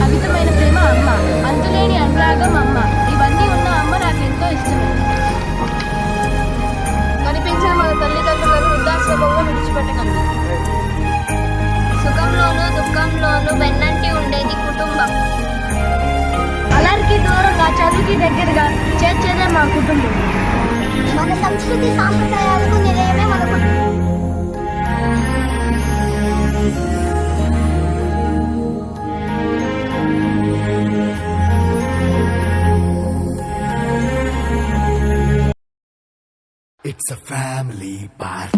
అమితమైన ప్రేమ అమ్మ, అంతులేని అనురాగం అమ్మ, ఇవన్నీ ఉన్న అమ్మ నాకు ఎంతో ఇష్టమైంది. కనిపించిన మన తల్లిదండ్రులను వృద్ధాశ్రమంలో విడిచిపెట్టకండి. సుఖంలోనూ దుఃఖంలోనూ వెన్నంటి ఉండేది కుటుంబం. అల్లరికి దూరంగా చదువుకి దగ్గరగా చేర్చేదే మా కుటుంబం. మన సంస్కృతి సాంప్రదాయాలకు నిలయమే మన కుటుంబం. It's a family party.